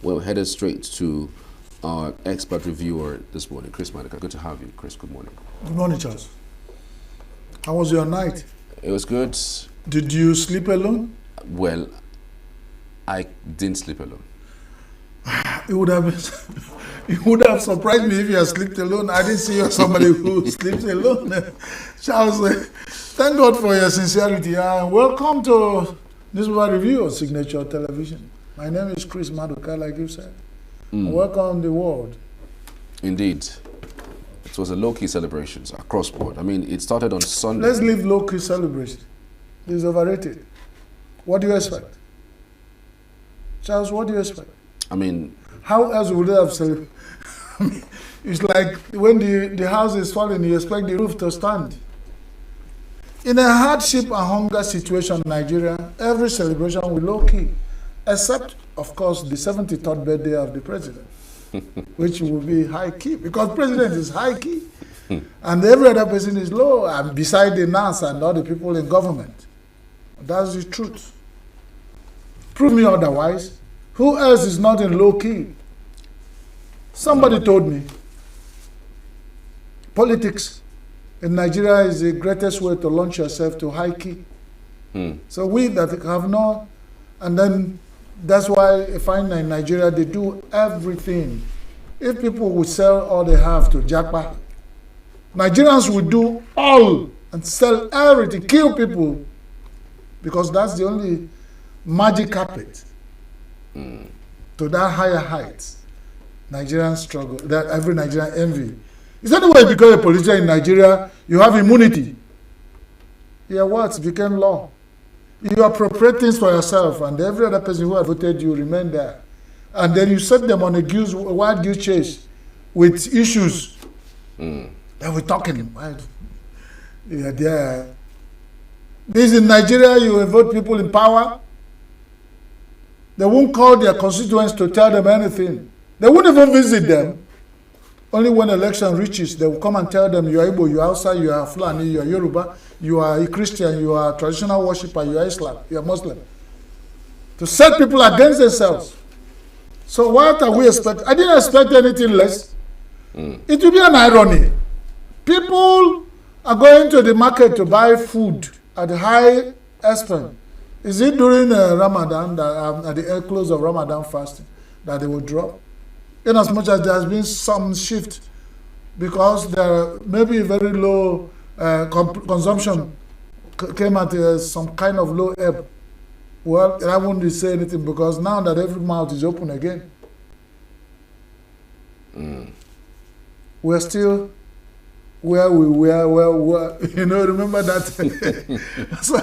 We're headed straight to our expert reviewer this morning, Chris Maduka. Good to have you, Chris. Good morning. Good morning, Charles. How was your night? It was good. Did you sleep alone? Well, I didn't sleep alone. It would have surprised me if you had slept alone. I didn't see you as somebody who sleeps alone. Charles, thank God for your sincerity and welcome to Newspaper Review on Signature Television. My name is Chris Maduka, like you said. Welcome the world. Indeed. It was a low-key celebrations across board. I mean, it started on Sunday. Let's leave low-key celebration. It's overrated. What do you expect? Charles, what do you expect? I mean, how else would they have celebrated? It's like when the house is falling, you expect the roof to stand. In a hardship and hunger situation in Nigeria, every celebration will low-key, except, of course, the 73rd birthday of the president, which will be high-key, because president is high-key, and every other person is low, and beside the NAS and all the people in government. That's the truth. Prove me otherwise. Who else is not in low-key? Somebody told me, politics in Nigeria is the greatest way to launch yourself to high-key. So we that have not, and then that's why I find in Nigeria they do everything. If people would sell all they have to Japa, Nigerians would do all and sell everything, kill people, because that's the only magic carpet to that higher height. Nigerian struggle, that every Nigerian envy. Is that the way because a politician in Nigeria, you have immunity? Yeah, what? Became law. You appropriate things for yourself, and every other person who has voted you remain there. And then you set them on a wild goose chase with issues that we're talking. Yeah, there. This in Nigeria, you vote people in power. They won't call their constituents to tell them anything. They won't even visit them. Only when election reaches, they will come and tell them, you are Igbo, you are Hausa, you are Fulani, you are Yoruba, you are a Christian, you are a traditional worshipper, you are Islam, you are Muslim. To set people against themselves. So what are we expecting? I didn't expect anything less. It will be an irony. People are going to the market to buy food at high expense. Is it during Ramadan, that, at the close of Ramadan fasting, that they will drop? In as much as there has been some shift, because there may be very low consumption came at some kind of low ebb. Well, I won't say anything because now that every mouth is open again, we're still where we were, you know, remember that? So,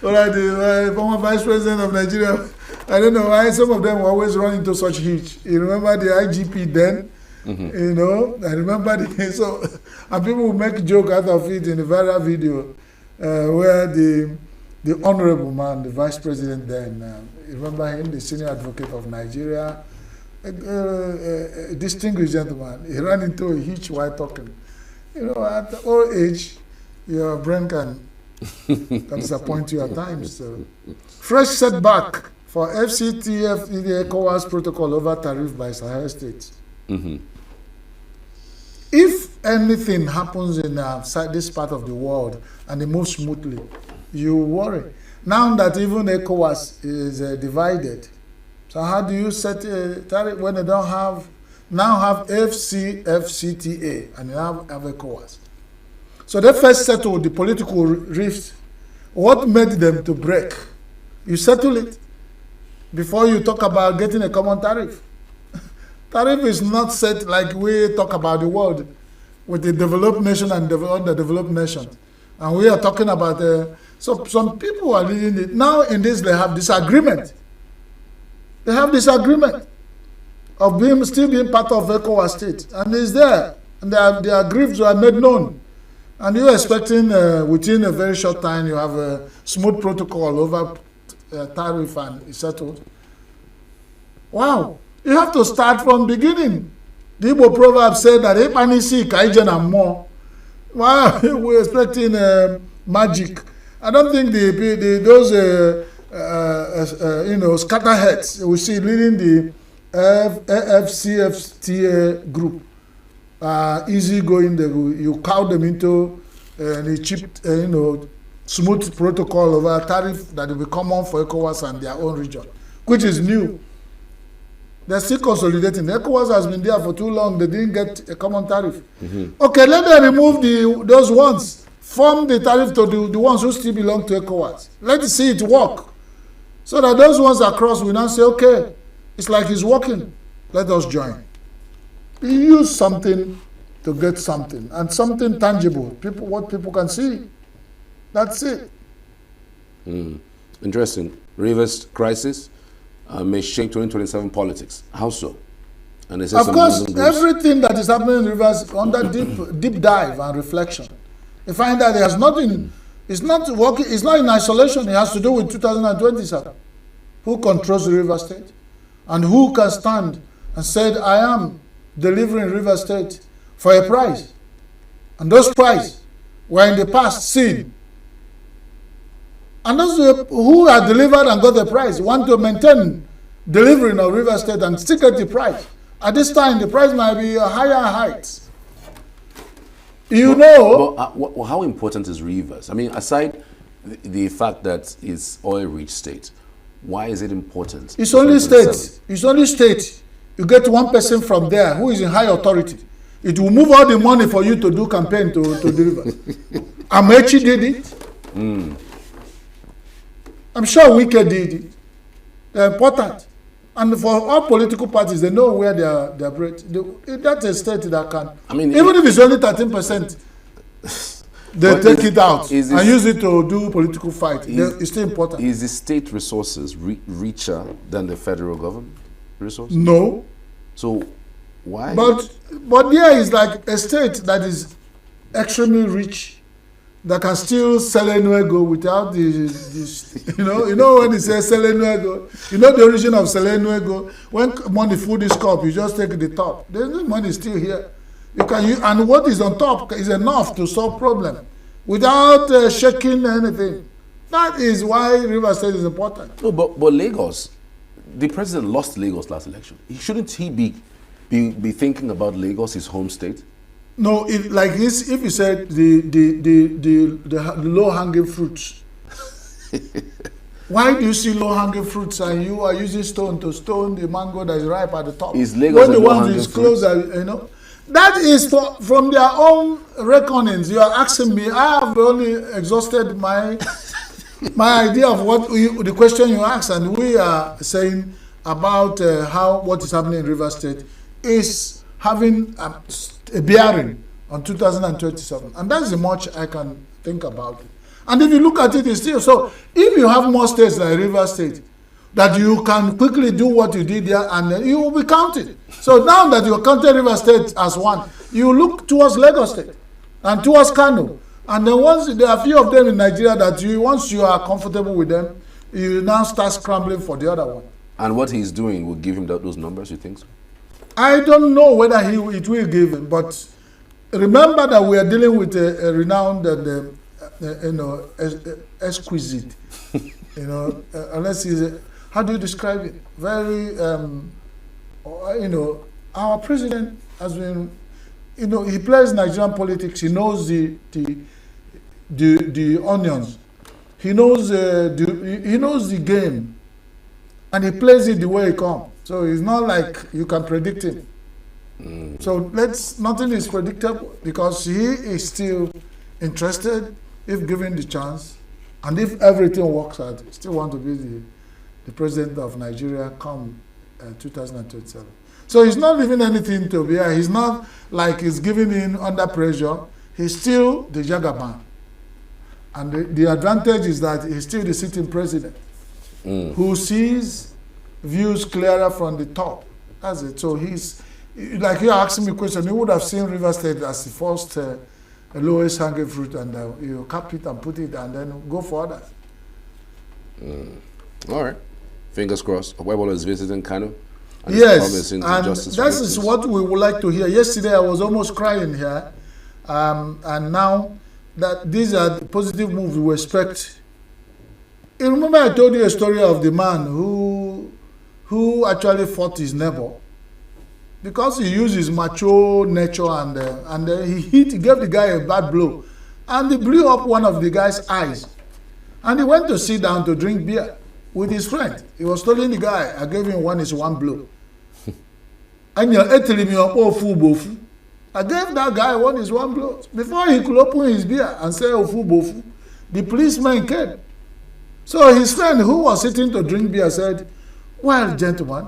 the former vice president of Nigeria, I don't know why some of them always run into such heat. You remember the IGP then? You know, I remember and people will make a joke out of it in the viral video where the honorable man, the vice president then, remember him, the senior advocate of Nigeria, a distinguished gentleman, he ran into a hitch while talking. You know, at old age, your brain can disappoint you at times. So. Fresh setback for FCTF in the ECOWAS protocol over tariff by Sahel states. If anything happens in this part of the world and it moves smoothly, you worry. Now that even ECOWAS is divided, so how do you set a tariff when they don't have? Now have FCTA and now have ECOWAS. So they first settled the political rift. What made them to break? You settle it before you talk about getting a common tariff. Tariff is not set like we talk about the world with the developed nation and underdeveloped nation. And we are talking about, so some people are leading it. Now in this they have disagreement. They have disagreement of still being part of ECOWAS state, and it's there, and their griefs were made known, and you're expecting within a very short time you have a smooth protocol over tariff and it's settled. Wow, you have to start from beginning. The Igbo proverb said that if any see kaijen and more. Wow, we're expecting magic. I don't think those scatterheads we see leading the FCFTA group, easy going. You count them into the cheap, smooth protocol of a tariff that will be common for ECOWAS and their own region, which is new. They're still consolidating. ECOWAS has been there for too long. They didn't get a common tariff. Okay, let them remove those ones. Form the tariff to the ones who still belong to ECOWAS. Let's see it work. So that those ones across will now say, okay, it's like it's working. Let us join. We use something to get something, and something tangible. What people can see. That's it. Interesting. Rivers crisis may shape 2027 politics. How so? And of course, everything that is happening in Rivers under deep dive and reflection. You find that there's nothing. It's not working. It's not in isolation. It has to do with 2027. Who controls the River State, and who can stand and say, "I am delivering River State for a price," and those prices were in the past seen. And those who are delivered and got the price want to maintain delivering of River State and still get the price. At this time, the price might be a higher heights. How important is Rivers? I mean, aside the fact that it's oil-rich state, why is it important? It's only state. It's only state. You get one person from there who is in high authority. It will move all the money for you to do campaign to deliver. Amechi did it. I'm sure Wike did it. They're important. And for all political parties, they know where they're bread. That's a state that can. I mean, even if it's only 13%, they take it out and use it to do political fight. It's still important. Is the state resources richer than the federal government resources? No. So why? But there is like a state that is extremely rich, that can still sell Enuego without this, when it says sell Enuego, the origin of sell Enuego. When money food is cup, you just take the top. The money is still here. You can use, and what is on top is enough to solve problem without shaking anything. That is why River State is important. No, but Lagos, the president lost Lagos last election. Shouldn't he be thinking about Lagos, his home state? No, if you said the low-hanging fruits. Why do you see low-hanging fruits and you are using stone to stone the mango that is ripe at the top? Is Lagos when the one is close, That is from their own reckonings. You are asking me. I have only exhausted my idea of what the question you asked, and we are saying about what is happening in River State is having a bearing on 2027, and that's the much I can think about it. And if you look at it, it's still so. If you have more states like River State, that you can quickly do what you did there, and then you will be counted. So now that you are counting River State as one, you look towards Lagos State and towards Kano, and then once there are a few of them in Nigeria that once you are comfortable with them, you now start scrambling for the other one. And what he's doing will give him those numbers, you think so? I don't know whether it will give him, but remember that we are dealing with a renowned and exquisite, unless he's how do you describe it? Very, our president has been, he plays Nigerian politics. He knows the onions. He knows the game, and he plays it the way it comes. So it's not like you can predict him. So nothing is predictable because he is still interested if given the chance, and if everything works out, he still want to be the president of Nigeria come 2027. So he's not leaving anything to be here. He's not like he's giving in under pressure. He's still the Jagaban. And the advantage is that he's still the sitting president who sees views clearer from the top. That's it. So he's, like you're asking me a question, you would have seen River State as the first lowest hanging fruit, and you cap it and put it and then go for others. All right. Fingers crossed. Webolo is visiting Kano. Yes, and that is what we would like to hear. Yesterday I was almost crying here, and now that these are the positive moves we expect. You remember I told you a story of the man who who actually fought his neighbor because he used his macho nature and he gave the guy a bad blow, and he blew up one of the guy's eyes, and he went to sit down to drink beer with his friend. He was telling the guy, I gave him one blow. And you're telling me, oh, fool. I gave that guy one blow. Before he could open his beer and say, oh, fool, the policeman came. So his friend who was sitting to drink beer said, well, gentlemen,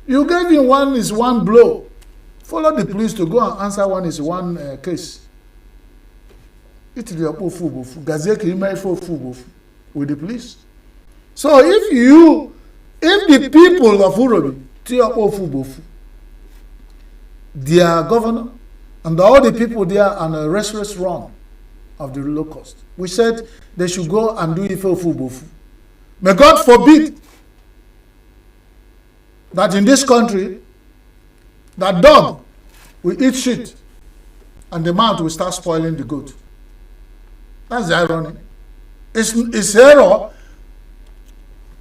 you gave him one blow. Follow the police to go and answer one case. It's the fool, with the police. So if the people of Urobi, their governor, and all the people there are on a restless run of the locust, we said they should go and do Ife Ofubofu. May God forbid that in this country, that dog will eat shit and the mouth will start spoiling the goat. That's the irony. It's error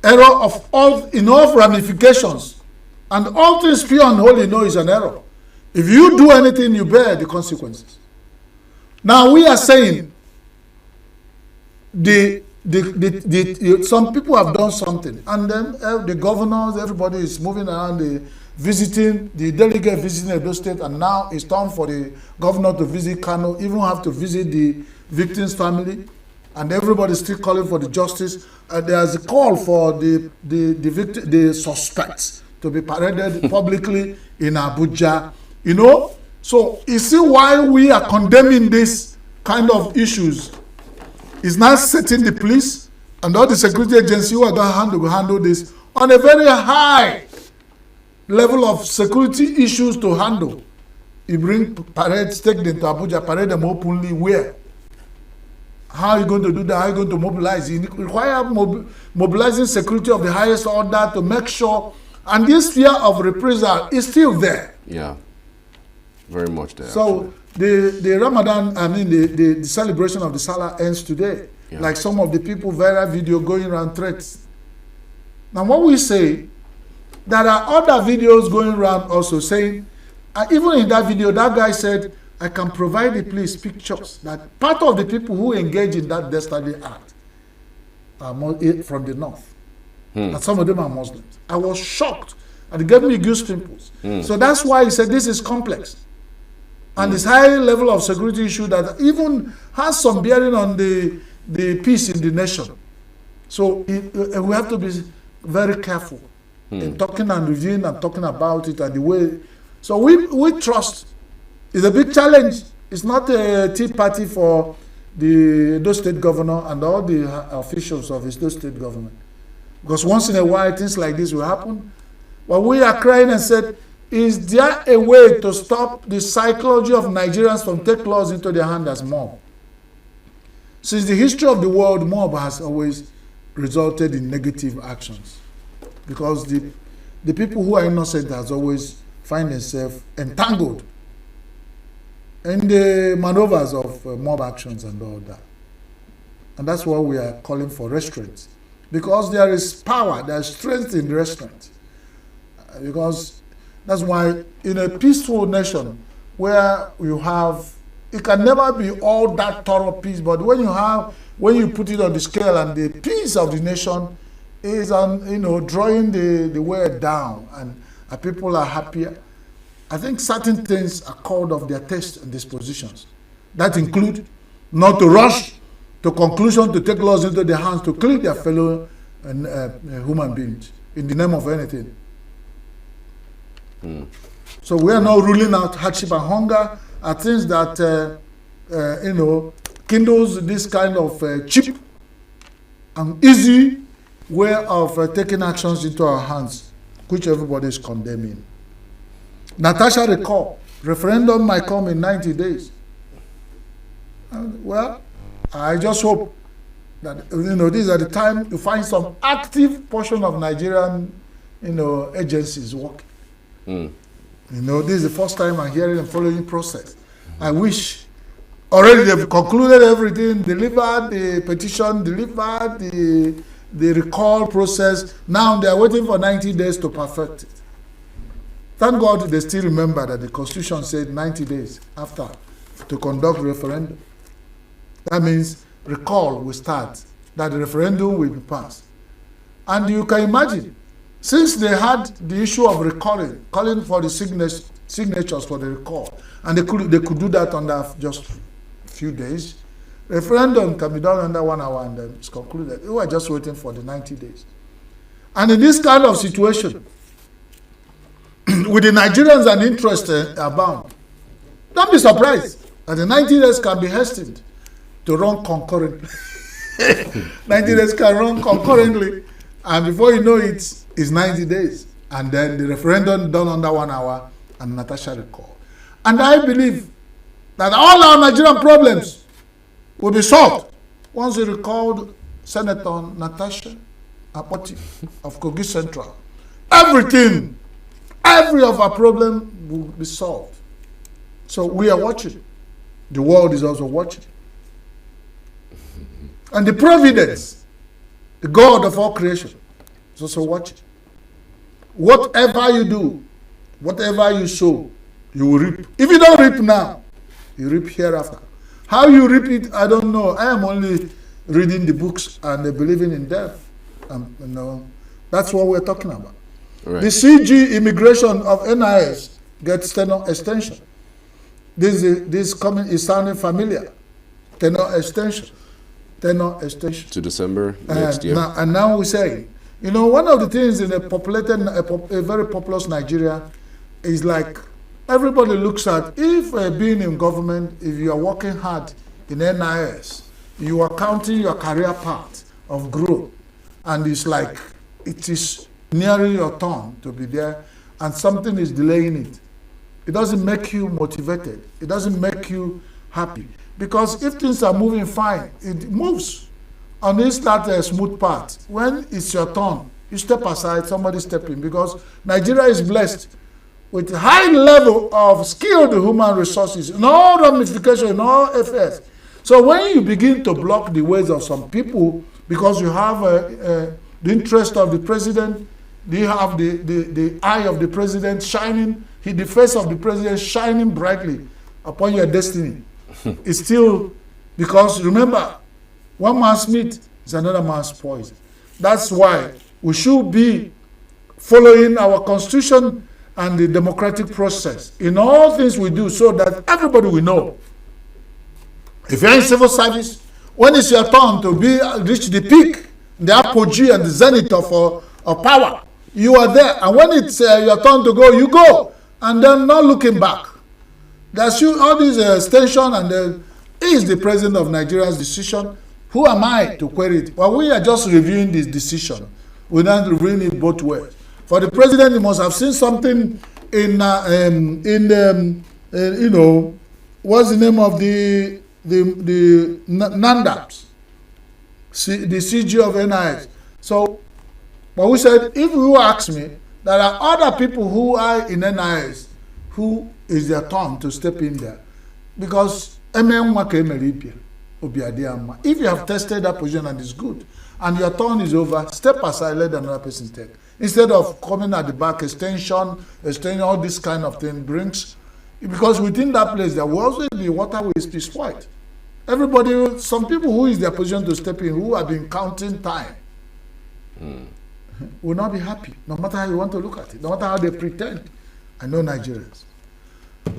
of all enough ramifications, and all things pure and holy know is an error. If you do anything, you bear the consequences. Now we are saying some people have done something, and then the governors, everybody is moving around, the delegate visiting Edo State, and now it's time for the governor to visit Kano, even have to visit the victim's family, and everybody is still calling for the justice. There's a call for the suspects to be paraded publicly in Abuja. You know, so you see why we are condemning this kind of issues. It's not setting the police and all the security agencies who are going to handle this on a very high level of security issues to handle. You bring parades, take them to Abuja, parade them openly where? How are you going to do that? How are you going to mobilize? You require mobilizing security of the highest order to make sure, and this fear of reprisal is still there. Yeah, very much there. So the Ramadan, the celebration of the Salah ends today. Yeah. Like some of the people, viral video going around threats. Now what we say, there are other videos going around also saying, even in that video, that guy said, I can provide the police pictures that part of the people who engage in that dastardly act are from the north. And some of them are Muslims. I was shocked. And it gave me goose pimples. So that's why he said this is complex. And this high level of security issue that even has some bearing on the peace in the nation. So we have to be very careful in talking and reviewing and talking about it and the way. So we trust. It's a big challenge. It's not a tea party for the Edo State governor and all the officials of Edo State government. Because once in a while things like this will happen. But we are crying and said, is there a way to stop the psychology of Nigerians from taking laws into their hand as mob? Since the history of the world, mob has always resulted in negative actions. Because the people who are innocent has always find themselves entangled in the maneuvers of mob actions and all that. And that's why we are calling for restraint. Because there is power, there is strength in restraint. Because that's why in a peaceful nation where you have, it can never be all that thorough peace, but when you put it on the scale and the peace of the nation is on, drawing the way down and people are happier, I think certain things are called of their taste and dispositions. That include not to rush to conclusion to take laws into their hands to kill their fellow human beings in the name of anything. So we are not ruling out hardship and hunger are things that kindles this kind of cheap and easy way of taking actions into our hands, which everybody is condemning. Natasha recall, referendum might come in 90 days. Well, I just hope that these are the time you find some active portion of Nigerian agencies working. This is the first time I'm hearing the following process. I wish already they've concluded everything, delivered the petition, delivered the the recall process. Now they are waiting for 90 days to perfect it. Thank God they still remember that the Constitution said 90 days after to conduct referendum. That means recall will start, that the referendum will be passed. And you can imagine, since they had the issue of calling for the signatures for the recall, and they could do that under just a few days, referendum can be done under 1 hour and then it's concluded. We were just waiting for the 90 days. And in this kind of situation, with the Nigerians and interest abound, don't be surprised that the 90 days can be hastened to run concurrently. 90 days can run concurrently, and before you know it, it's 90 days. And then the referendum done under 1 hour and Natasha recall. And I believe that all our Nigerian problems will be solved once we recalled Senator Natasha Apoti of Kogi Central. Every of our problem will be solved. So we are watching. The world is also watching. And the providence, the God of all creation, is also watching. Whatever you do, whatever you sow, you will reap. If you don't reap now, you reap hereafter. How you reap it, I don't know. I am only reading the books and believing in them. That's what we're talking about. Right. The CG immigration of NIS gets tenure extension. This coming is sounding familiar. Tenure extension. To December next year. Now we say, one of the things in a very populous Nigeria is like everybody looks at, if being in government, if you are working hard in NIS, you are counting your career path of growth, and it's like it is nearing your turn to be there, and something is delaying it. It doesn't make you motivated. It doesn't make you happy. Because if things are moving fine, it moves. And it's not a smooth path. When it's your turn, you step aside, somebody step in. Because Nigeria is blessed with a high level of skilled human resources in all ramifications, in all affairs. So when you begin to block the ways of some people, because you have the interest of the president, you have the eye of the president shining, the face of the president shining brightly upon your destiny. It's still, because remember, one man's meat is another man's poison. That's why we should be following our constitution and the democratic process in all things we do, so that everybody will know. If you're in civil service, when it's your turn to reach the peak, the apogee and the zenith of power, you are there. And when it's your turn to go, you go, and then not looking back. There's all these extension, and is the president of Nigeria's decision. Who am I to query it? Well, we are just reviewing this decision. We're not reviewing it both ways. For the president, he must have seen something in what's the name of the NANDAPS, the CG of NIS. So, but we said, if you ask me, there are other people who are in NIS who is their turn to step in there. Because if you have tested that position and it's good, and your turn is over, step aside, let another person take. Instead of coming at the back, extension, all this kind of thing brings, because within that place there will also be water will be spoiled. Everybody, some people who is their position to step in, who have been counting time, will not be happy, no matter how you want to look at it, no matter how they pretend. I know Nigerians.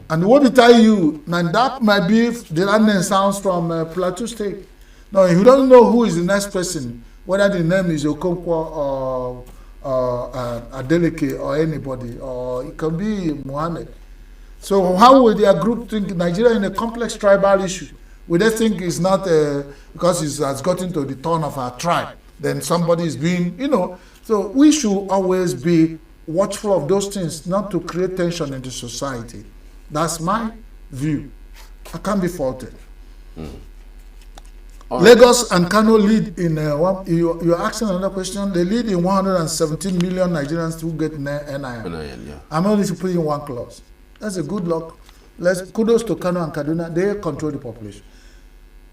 And what we tell you, now that might be the landing sounds from Plateau State. No, you don't know who is the next person, whether the name is Okonkwo or Adeleke or anybody, or it can be Mohammed. So how will their group think Nigeria in a complex tribal issue? Will they think it's not because it has gotten to the turn of our tribe, then somebody is being, So we should always be watchful of those things, not to create tension in the society. That's my view. I can't be faulted. Lagos and Kano lead in, you're asking another question, they lead in 117 million Nigerians who get NIN. Yeah. I'm only putting one clause. That's a good luck. Kudos to Kano and Kaduna, they control the population.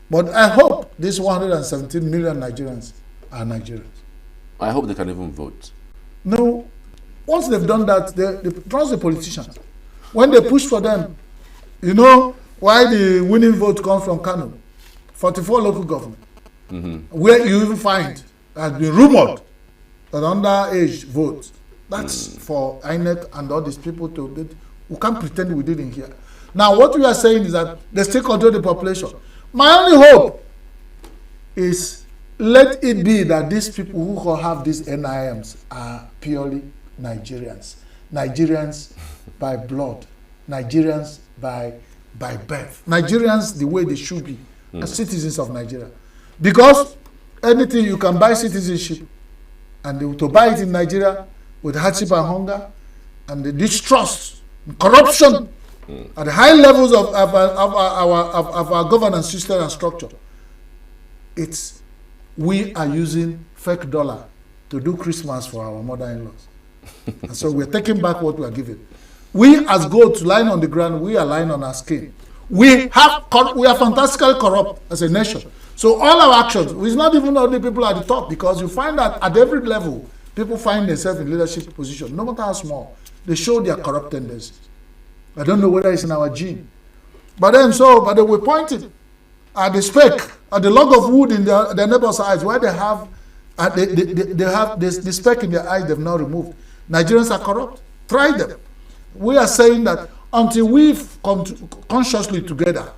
But I hope these 117 million Nigerians are Nigerians. I hope they can even vote. No, once they've done that, they trust the politicians. When they push for them, you know why the winning vote comes from Kano, 44 local government, where you even find has been rumored that underage votes. That's for INEC and all these people we can't pretend we didn't hear. Now, what we are saying is that they still control the population. My only hope is let it be that these people who have these NIMs are purely Nigerians. Nigerians by blood. Nigerians by birth. Nigerians the way they should be as citizens of Nigeria. Because anything you can buy citizenship, and to buy it in Nigeria with hardship and hunger, and the distrust, corruption at the high levels of our governance system and structure, we are using fake dollar to do Christmas for our mother-in-laws. And so we're taking back what we are giving. We as goats lying on the ground, we are lying on our skin. We are fantastically corrupt as a nation. So all our actions, it's not even only people at the top, because you find that at every level, people find themselves in leadership position, no matter how small. They show their corrupt tendencies. I don't know whether it's in our gene. But they will point it at the speck, at the log of wood in their neighbor's eyes, where they have the speck in their eyes they've now removed. Nigerians are corrupt. Try them. We are saying that until we've come consciously together,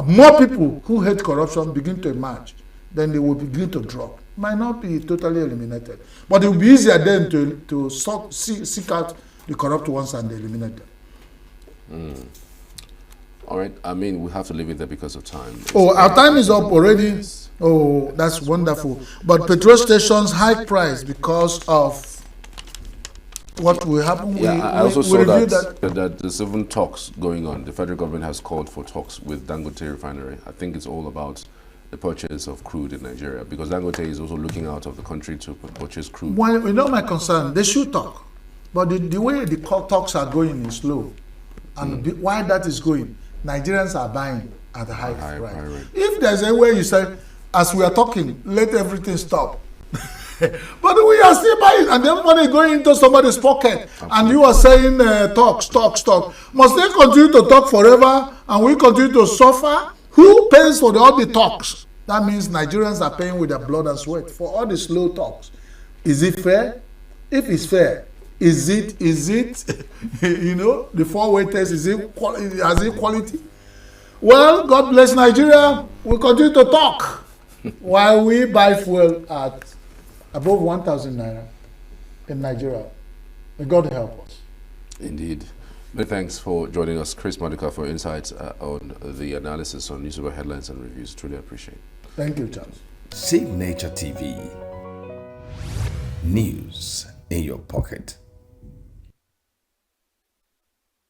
more people who hate corruption begin to emerge, then they will begin to drop. Might not be totally eliminated, but it will be easier then to seek out the corrupt ones and eliminate them. All right. I mean, we have to leave it there because of time. Our time is up already. Oh, that's wonderful. But petrol stations high price because of what will happen. Yeah, I also saw that there's even talks going on. The federal government has called for talks with Dangote refinery. I think it's all about the purchase of crude in Nigeria, because Dangote is also looking out of the country to purchase crude. Well, you know my concern, they should talk. But the way the talks are going is slow. And why that is going, Nigerians are buying at a high price. If there's a way you say, as we are talking, let everything stop. But we are still buying, and then money going into somebody's pocket. Absolutely. And you are saying talk. Must they continue to talk forever and we continue to suffer? Who pays for all the talks? That means Nigerians are paying with their blood and sweat for all the slow talks. Is it fair? If it's fair, is it the four-way test, has it quality? Well, God bless Nigeria. We continue to talk while we buy fuel at above 1,000 naira in Nigeria. May God help us. Indeed. Many thanks for joining us, Chris Maduka, for insights on the analysis on newspaper headlines and reviews. Truly appreciate it. Thank you, Charles. Save Nature TV. News in your pocket.